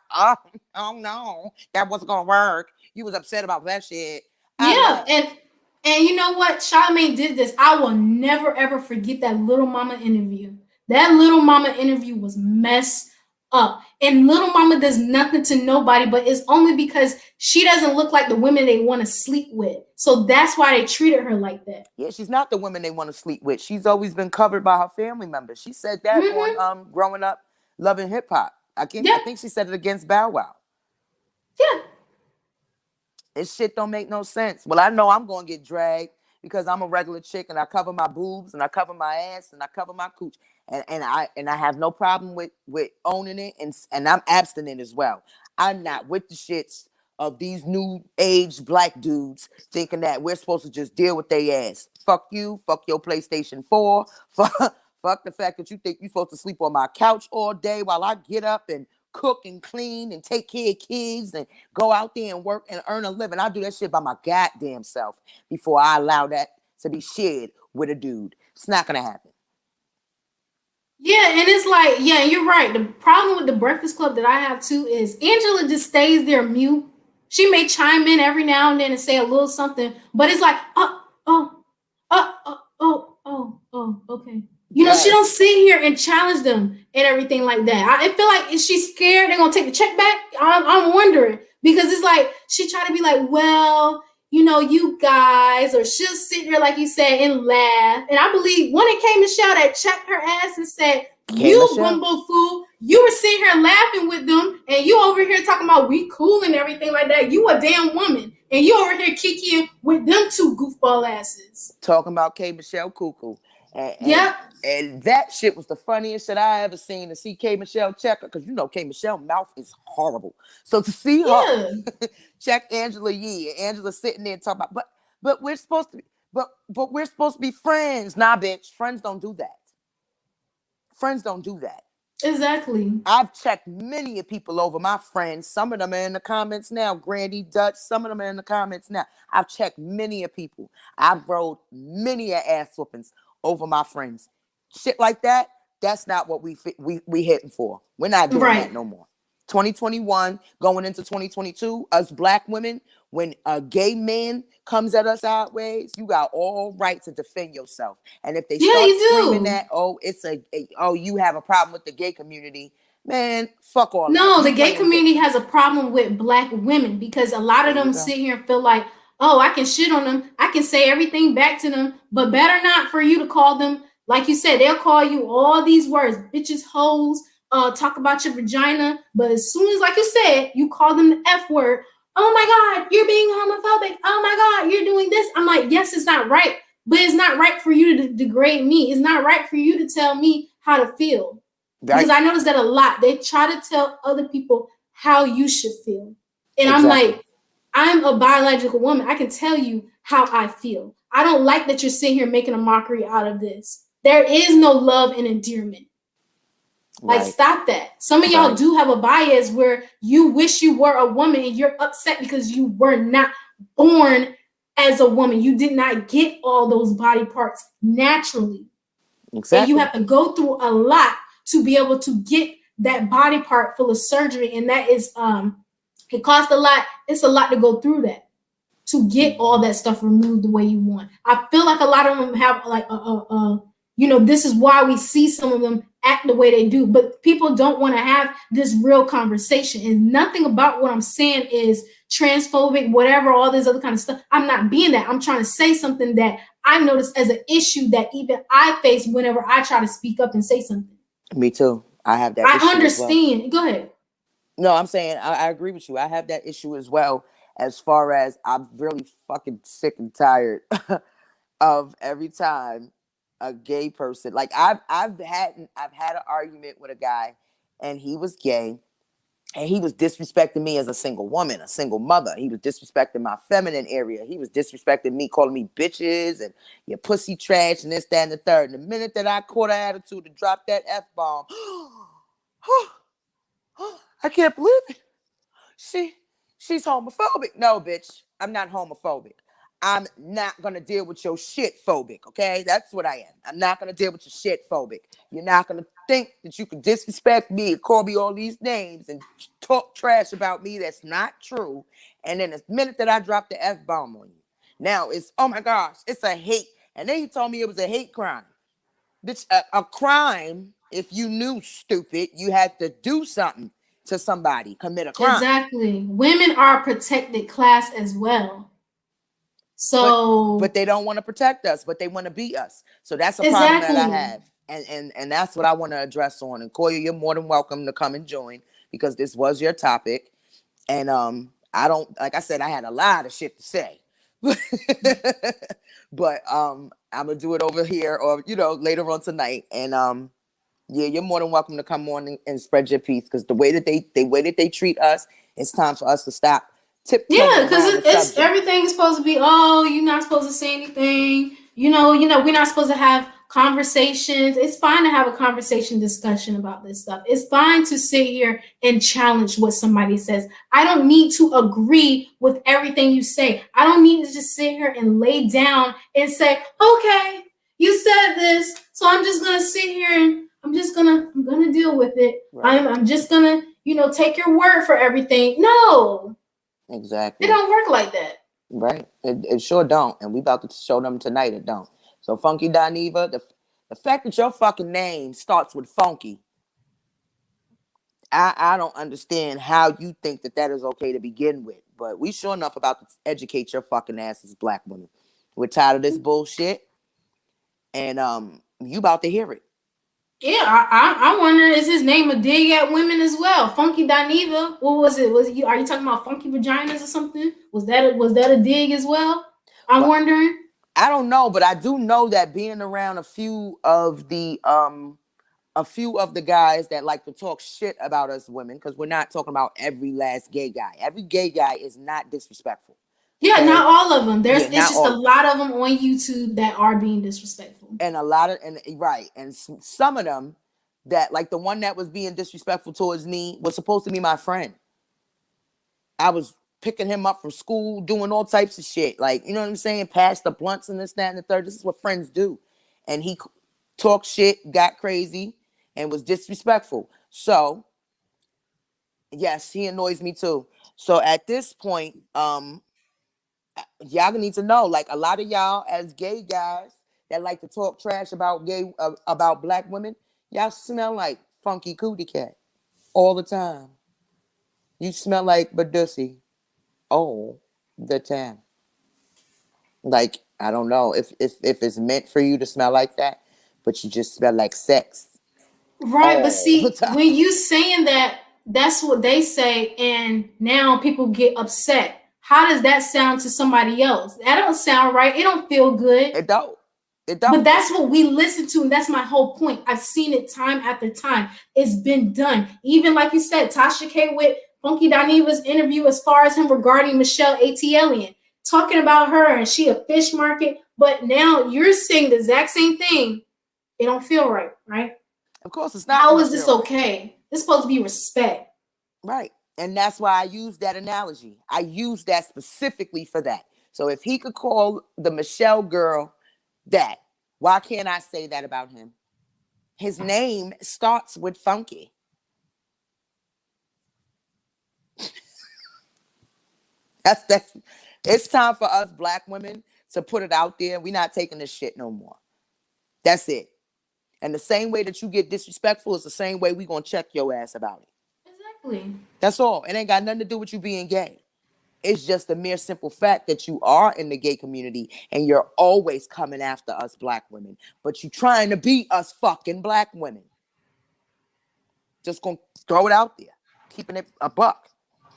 oh no, that wasn't gonna work. You was upset about that shit. I Yeah, laughed. and you know what? Charlamagne did this. I will never ever forget that Little Mama interview. That Little Mama interview was messed up. And Little Mama does nothing to nobody, but it's only because she doesn't look like the women they want to sleep with. So that's why they treated her like that. Yeah, she's not the woman they want to sleep with. She's always been covered by her family members. She said that on Mm-hmm. Growing Up Loving Hip Hop. I Yeah, think she said it against Bow Wow. yeah. This shit don't make no sense. Well, I know I'm gonna get dragged because I'm a regular chick and I cover my boobs and I cover my ass and I cover my cooch. And I have no problem with owning it and I'm abstinent as well. I'm not with the shits of these new age black dudes thinking that we're supposed to just deal with their ass. Fuck you, fuck your PlayStation 4, fuck the fact that you think you're supposed to sleep on my couch all day while I get up and cook and clean and take care of kids and go out there and work and earn a living. I do that shit by my goddamn self before I allow that to be shared with a dude. It's not gonna happen. Yeah, and it's like, yeah, you're right. The problem with the Breakfast Club that I have too is Angela just stays there mute. She may chime in every now and then and say a little something, but it's like, okay. You know, she don't Yes. sit here and challenge them and everything like that. I feel like if she's scared, they're gonna take the check back. I'm wondering because it's like she try to be like, well, you know, you guys, or she'll sit there like you said and laugh. And I believe when it came to Michelle that checked her ass and said, Okay, "You Michelle. bumble fool, you were sitting here laughing with them, and you over here talking about we cool and everything like that. You a damn woman, and you over here kicking with them two goofball asses." Talking about K Michelle Cuckoo. And, and Yep. and that shit was the funniest shit I ever seen to see K Michelle check her, because you know K Michelle mouth is horrible. So to see her Yeah. check Angela Yee and Angela sitting there and talking about, but we're supposed to be, but we're supposed to be friends. Nah, bitch, friends don't do that. Friends don't do that. Exactly. I've checked many of people over my friends. Some of them are in the comments now. Grandy Dutch, some of them are in the comments now. I've checked many of people. I've rolled many of ass whoopings over my friends. Shit like that, that's not what we hitting for. We're not doing Right. that no more. 2021 going into 2022, us black women, when a gay man comes at us sideways, you got all right to defend yourself. And if they Yeah, start you screaming do. that, oh, oh, you have a problem with the gay community, man, fuck all that. No, You the gay playing community victim. has a problem with black women because a lot of There you them go. sit here and feel like, oh, I can shit on them. I can say everything back to them, but better not for you to call them, like you said, they'll call you all these words, bitches, hoes, talk about your vagina. But as soon as, like you said, you call them the F word, oh my God, you're being homophobic. Oh my God, you're doing this. I'm like, yes, it's not right, but it's not right for you to degrade me. It's not right for you to tell me how to feel. Because Right? I noticed that a lot. They try to tell other people how you should feel. And I'm Exactly. like, I'm a biological woman. I can tell you how I feel. I don't like that you're sitting here making a mockery out of this. There is no love and endearment. Like, Right. stop that. Some of y'all Right. do have a bias where you wish you were a woman and you're upset because you were not born as a woman. You did not get all those body parts naturally. And you Exactly. have to go through a lot to be able to get that body part full of surgery. And that is it costs a lot. It's a lot to go through that to get all that stuff removed the way you want. I feel like a lot of them have like this is why we see some of them act the way they do, but people don't want to have this real conversation. And nothing about what I'm saying is transphobic, whatever, all this other kind of stuff. I'm not being that. I'm trying to say something that I notice as an issue that even I face whenever I try to speak up and say something. Me too. I have that I issue as well. understand. Go ahead. No, I'm saying I agree with you. I have that issue as well. As far as I'm really fucking sick and tired of every time a gay person, like I've had an argument with a guy, and he was gay, and he was disrespecting me as a single woman, a single mother. He was disrespecting my feminine area. He was disrespecting me, calling me bitches and your pussy trash and this, that, and the third. And the minute that I caught an attitude to drop that F-bomb, I can't believe it. She's homophobic. No, bitch, I'm not homophobic. I'm not gonna deal with your shit phobic, okay? That's what I am. I'm not gonna deal with your shit phobic. You're not gonna think that you can disrespect me and call me all these names and talk trash about me. That's not true. And then the minute that I drop the F-bomb on you, now it's, oh my gosh, it's a hate. And then he told me it was a hate crime. Bitch, a crime, if you knew, stupid, you had to do something to somebody, commit a crime. Exactly. Women are a protected class as well. So but they don't want to protect us, but they want to beat us. So that's a problem that I have. And that's what I want to address on. And Quoia, you're more than welcome to come and join, because this was your topic. And I don't, like I said, I had a lot of shit to say. But I'm gonna do it over here, or later on tonight. And yeah, you're more than welcome to come on and spread your piece, because the way that they treat us, it's time for us to stop tiptoeing because around the it's subject. everything's supposed to be, oh, you're not supposed to say anything. We're not supposed to have conversations. It's fine to have a conversation discussion about this stuff. It's fine to sit here and challenge what somebody says. I don't need to agree with everything you say. I don't need to just sit here and lay down and say, okay, you said this, so I'm just gonna sit here and I'm gonna deal with it. Right. I'm just gonna, take your word for everything. No. Exactly. It don't work like that. Right. It sure don't. And we about to show them tonight it don't. So Funky Dineva, the fact that your fucking name starts with funky, I don't understand how you think that is okay to begin with. But we sure enough about to educate your fucking ass as black women. We're tired of this bullshit. And you about to hear it. Yeah, I wonder, is his name a dig at women as well? Funky Dineva. What was it? Are you talking about funky vaginas or something? Was that a dig as well? I'm wondering. I don't know, but I do know that being around a few of the guys that like to talk shit about us women, because we're not talking about every last gay guy. Every gay guy is not disrespectful. Yeah, okay? Not all of them. It's just a lot of them on YouTube that are being disrespectful. And a lot of, right. And some of them that, like the one that was being disrespectful towards me, was supposed to be my friend. I was picking him up from school, doing all types of shit. Like, you know what I'm saying? Pass the blunts and this, that, and the third. This is what friends do. And he talked shit, got crazy, and was disrespectful. So, yes, he annoys me too. So at this point, y'all need to know, like, a lot of y'all as gay guys that like to talk trash about about black women, y'all smell like funky cootie cat all the time. You smell like Badussy all the time. Like, I don't know if it's meant for you to smell like that, but you just smell like sex. Right, but see, when you saying that, that's what they say, and now people get upset. How does that sound to somebody else? That don't sound right. It don't feel good. It don't. But that's what we listen to, and that's my whole point. I've seen it time after time. It's been done. Even like you said, Tasha K with Funky Dineva's interview as far as him regarding Michelle A.T. talking about her, and she a fish market. But now you're saying the exact same thing. It don't feel right, right? Of course, it's not How gonna is this feel right. okay? It's supposed to be respect. Right. And that's why I use that analogy. I use that specifically for that. So if he could call the Michelle girl that, why can't I say that about him? His name starts with funky. That's it's time for us black women to put it out there. We're not taking this shit no more. That's it. And the same way that you get disrespectful is the same way we gonna check your ass about it. Exactly. That's all. It ain't got nothing to do with you being gay. It's just the mere simple fact that you are in the gay community and you're always coming after us black women, but you trying to be us fucking black women. Just gonna throw it out there, keeping it a buck.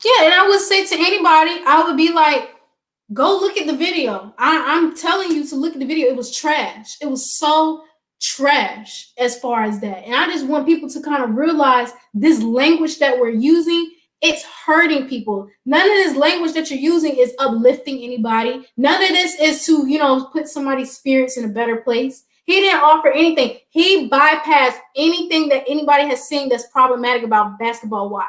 Yeah, and I would say to anybody, I would be like, go look at the video. I'm telling you to look at the video. It was trash. It was so trash as far as that. And I just want people to kind of realize this language that we're using, it's hurting people. None of this language that you're using is uplifting anybody. None of this is to, put somebody's spirits in a better place. He didn't offer anything. He bypassed anything that anybody has seen that's problematic about basketball wise.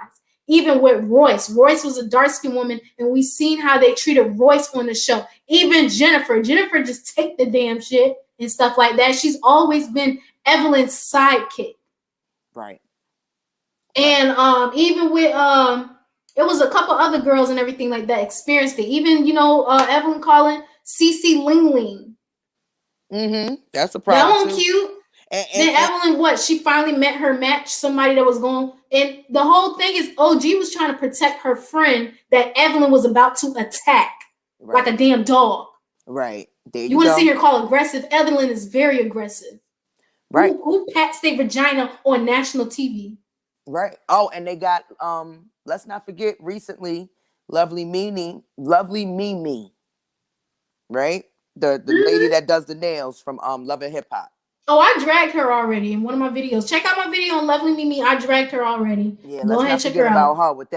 Even with Royce. Royce was a dark-skinned woman, and we seen how they treated Royce on the show. Even Jennifer. Jennifer just take the damn shit and stuff like that. She's always been Evelyn's sidekick. Right. And even with it was a couple other girls and everything like that experienced it. Even, Evelyn calling Cece Ling Ling. Mm-hmm. That's a problem. That one cute. Then Evelyn, she finally met her match, somebody that was going, and the whole thing is OG was trying to protect her friend that Evelyn was about to attack like a damn dog. Right. There you want to see her call aggressive? Evelyn is very aggressive. Right. Who pats their vagina on national TV? Right. Oh, and they got, let's not forget recently, Lovely Mimi, right? The lady that does the nails from Love and Hip Hop. Oh, I dragged her already in one of my videos. Check out my video on Lovely Mimi. I dragged her already. Yeah, go ahead and check her about out. her with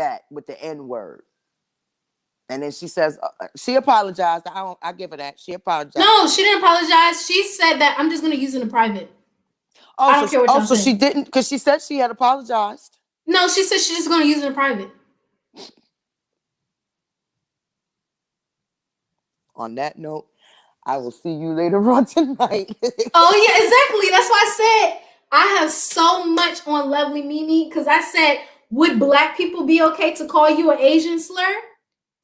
the N word. And then she says she apologized. I give her that. She apologized. No, she didn't apologize. She said that I'm just gonna use it in private. I don't care what y'all say. She didn't, because she said she had apologized. No, she said she's just gonna use it in private. On that note, I will see you later on tonight. Oh, yeah, exactly. That's why I said I have so much on Lovely Mimi, because I said, would black people be okay to call you an Asian slur?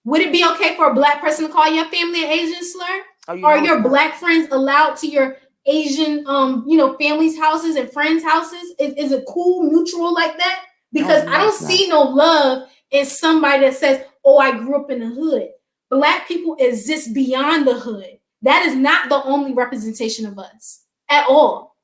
Would it be okay for a black person to call your family an Asian slur? Are your black friends allowed to your Asian, families' houses and friends' houses? Is it cool, mutual like that? Because I don't see no love in somebody that says, oh, I grew up in the hood. Black people exist beyond the hood. That is not the only representation of us at all.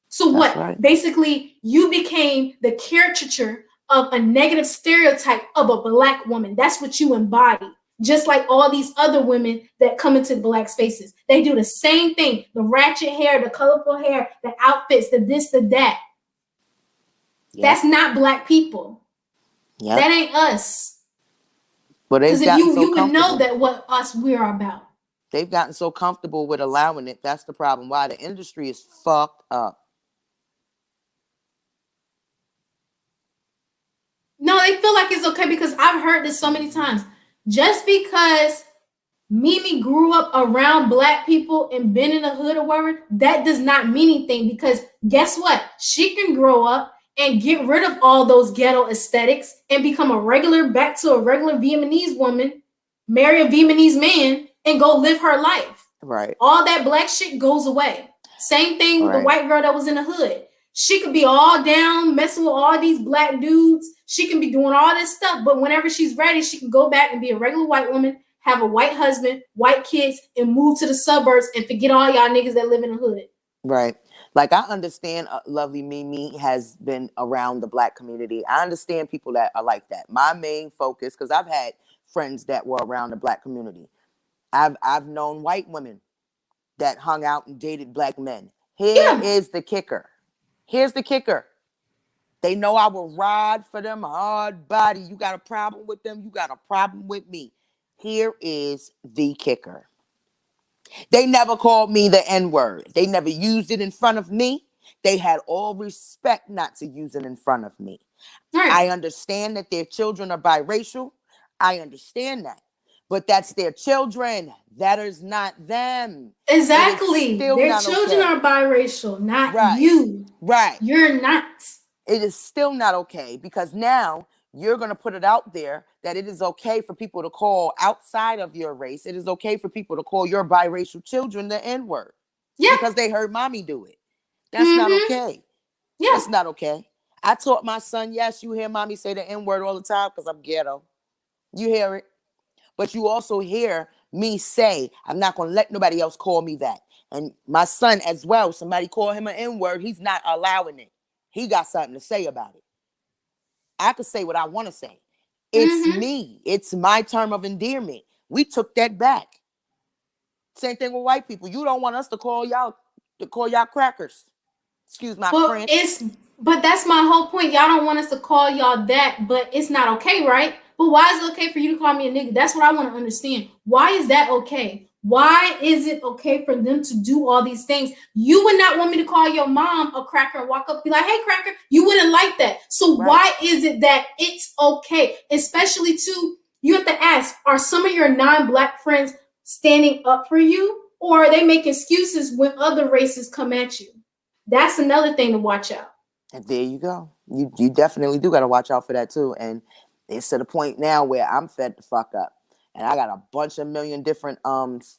So what? Right. Basically, you became the caricature of a negative stereotype of a black woman. That's what you embody. Just like all these other women that come into black spaces. They do the same thing. The ratchet hair, the colorful hair, the outfits, the this, the that. Yep. That's not black people. Yep. That ain't us. Because if you would know that what we're about. They've gotten so comfortable with allowing it. That's the problem. Why the industry is fucked up. No, they feel like it's okay, because I've heard this so many times. Just because Mimi grew up around black people and been in the hood or whatever, that does not mean anything, because guess what? She can grow up and get rid of all those ghetto aesthetics and become back to a regular Vietnamese woman, marry a Vietnamese man, and go live her life. Right. All that black shit goes away. Same thing with the white girl that was in the hood. She could be all down, messing with all these black dudes. She can be doing all this stuff, but whenever she's ready, she can go back and be a regular white woman, have a white husband, white kids, and move to the suburbs and forget all y'all niggas that live in the hood. Right. Like, I understand Lovely Mimi has been around the black community. I understand people that are like that. My main focus, because I've had friends that were around the black community. I've known white women that hung out and dated black men. Here is the kicker. Here's the kicker. They know I will ride for them hard body. You got a problem with them? You got a problem with me. Here is the kicker. They never called me the N-word. They never used it in front of me. They had all respect not to use it in front of me. Right. I understand that their children are biracial. I understand that. But that's their children. That is not them. It is Exactly. still Their not children okay. are biracial, not Right. you. Right. You're not. It is still not okay because now you're going to put it out there that it is okay for people to call outside of your race. It is okay for people to call your biracial children the N-word Yeah. because they heard mommy do it. That's not Mm-hmm. okay. Yeah. That's not okay. I taught my son, yes, you hear mommy say the N-word all the time because I'm ghetto. You hear it. But you also hear me say, I'm not going to let nobody else call me that. And my son as well, somebody call him an N-word, he's not allowing it. He got something to say about it. I could say what I want to say. It's Mm-hmm. me. It's my term of endearment. We took that back. Same thing with white people. You don't want us to call y'all crackers. Excuse my Well, French. but that's my whole point. Y'all don't want us to call y'all that, but it's not okay, right? But why is it okay for you to call me a nigga? That's what I want to understand. Why is that okay? Why is it okay for them to do all these things? You would not want me to call your mom a cracker and walk up and be like, hey, cracker. You wouldn't like that. So Right. why is it that it's okay? Especially to, you have to ask, are some of your non-black friends standing up for you? Or are they making excuses when other races come at you? That's another thing to watch out. And there you go. You definitely do got to watch out for that too. And it's to the point now where I'm fed the fuck up, and I got a bunch of million different agendas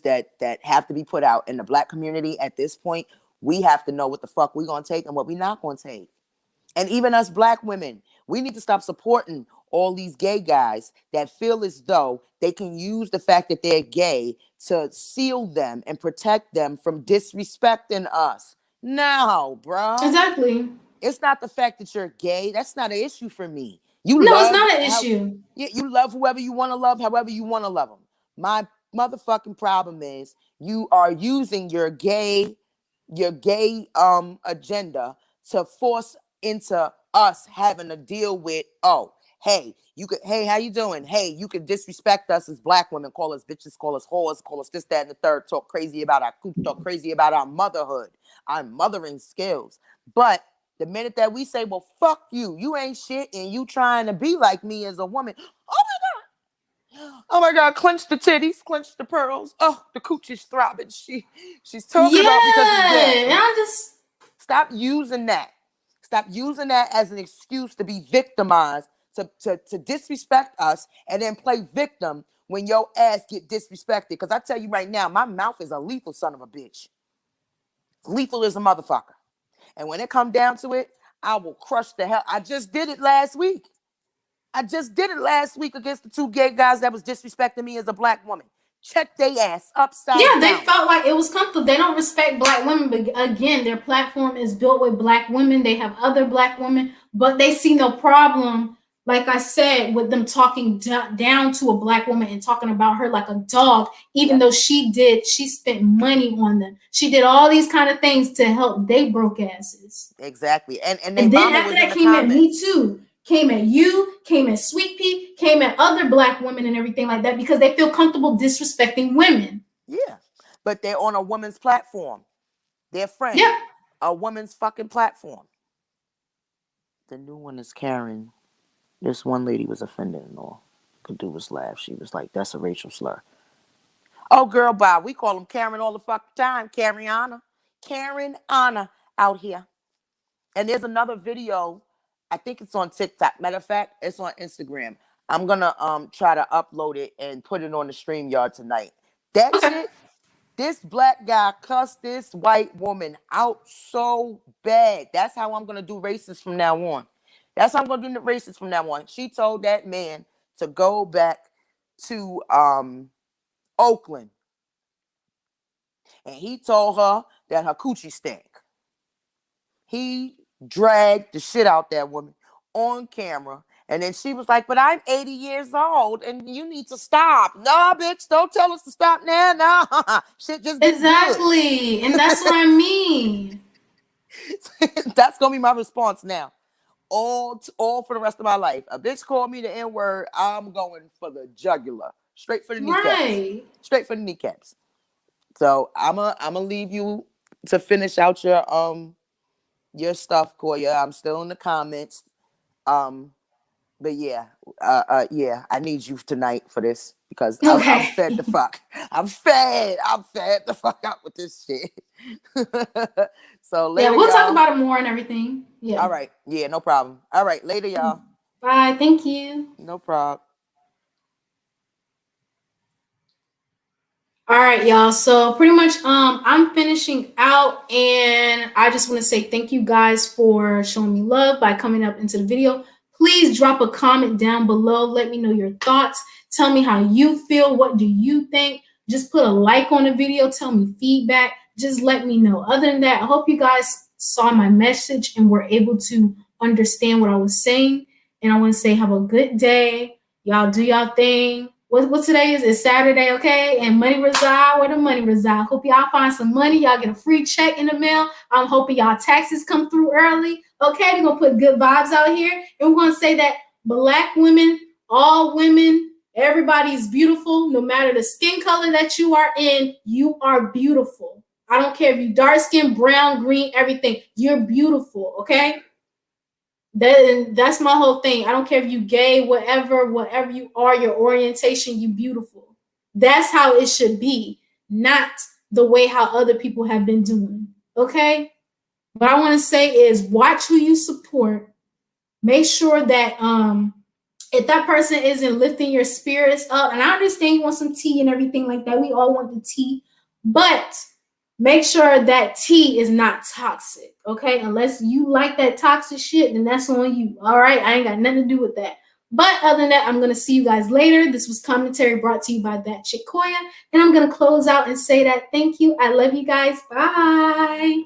that have to be put out in the black community. At this point, we have to know what the fuck we gonna take and what we not gonna take. And even us black women, we need to stop supporting all these gay guys that feel as though they can use the fact that they're gay to seal them and protect them from disrespecting us. No, bro. Exactly. It's not the fact that you're gay. That's not an issue for me. You No, it's love not an how issue. you love whoever you want to love, however you want to love them. My motherfucking problem is you are using your gay agenda to force into us having to deal with, oh, hey, you could, hey, how you doing? Hey, you could disrespect us as black women, call us bitches, call us whores, call us this, that, and the third, talk crazy about talk crazy about our motherhood, our mothering skills. But the minute that we say, well, fuck you, you ain't shit, and you trying to be like me as a woman, oh my God, clench the titties, clench the pearls. Oh, the coochie's throbbing. She's talking about because it's gay. Yeah. I'm just Stop using that. Stop using that as an excuse to be victimized, to disrespect us, and then play victim when your ass get disrespected. Because I tell you right now, my mouth is a lethal son of a bitch. Lethal is a motherfucker. And when it come down to it, I will crush the hell. I just did it last week. Against the two gay guys that was disrespecting me as a black woman. Check their ass upside yeah, they down. felt like it was comfortable. They don't respect black women, but again, their platform is built with black women. They have other black women, but they see no problem, like I said, with them talking down to a black woman and talking about her like a dog, even though she spent money on them. She did all these kind of things to help they broke asses. Exactly. And they And then mama after was in that the came at me comments. too. Came at you, came at Sweet Pea, came at other black women and everything like that because they feel comfortable disrespecting women. Yeah. But they're on a woman's platform. They're friend. Yep. A woman's fucking platform. The new one is Karen. This one lady was offended and all. Could do was laugh. She was like, that's a racial slur. Oh, girl, bye. We call them Karen all the fucking time. Karen Anna out here. And there's another video. I think it's on TikTok. Matter of fact, it's on Instagram. I'm gonna try to upload it and put it on the StreamYard tonight. That Okay. shit, this black guy cussed this white woman out so bad. That's how I'm gonna do racist from now on. That's how I'm gonna do the racist from now on. She told that man to go back to Oakland, and he told her that her coochie stank. He dragged the shit out that woman on camera. And then she was like, but I'm 80 years old and you need to stop. Nah, bitch, don't tell us to stop now. Nah, shit just gets good. Exactly. And that's what I mean. That's going to be my response now. All for the rest of my life. A bitch called me the N-word, I'm going for the jugular. Straight for the kneecaps. Right. Straight for the kneecaps. So I'm a leave you to finish out your stuff, Quoia. I'm still in the comments. But yeah, yeah, I need you tonight for this because I'm Okay. fed the fuck. I'm fed. I'm fed the fuck out with this shit. So Yeah, later, we'll talk y'all. about it more and everything. Yeah. All right. Yeah, no problem. All right, later, y'all. Bye. Thank you. No problem. All right, y'all. So pretty much I'm finishing out, and I just want to say thank you guys for showing me love by coming up into the video. Please drop a comment down below. Let me know your thoughts. Tell me how you feel. What do you think? Just put a like on the video. Tell me feedback. Just let me know. Other than that, I hope you guys saw my message and were able to understand what I was saying. And I want to say have a good day. Y'all do y'all thing. What today is? It's Saturday, okay? And money reside where the money reside. Hope y'all find some money. Y'all get a free check in the mail. I'm hoping y'all taxes come through early. Okay, we're gonna put good vibes out here. And we're gonna say that Black women, all women, everybody's beautiful. No matter the skin color that you are in, you are beautiful. I don't care if you dark skin, brown, green, everything. You're beautiful, okay? That's my whole thing. I don't care if you gay, whatever you are, your orientation, you beautiful. That's how it should be, not the way how other people have been doing. Okay? What I want to say is watch who you support. Make sure that if that person isn't lifting your spirits up, and I understand you want some tea and everything like that. We all want the tea, but make sure that tea is not toxic, okay? Unless you like that toxic shit, then that's on you. All right, I ain't got nothing to do with that. But other than that, I'm gonna see you guys later. This was commentary brought to you by thatchickquoia, and I'm gonna close out and say that thank you. I love you guys. Bye.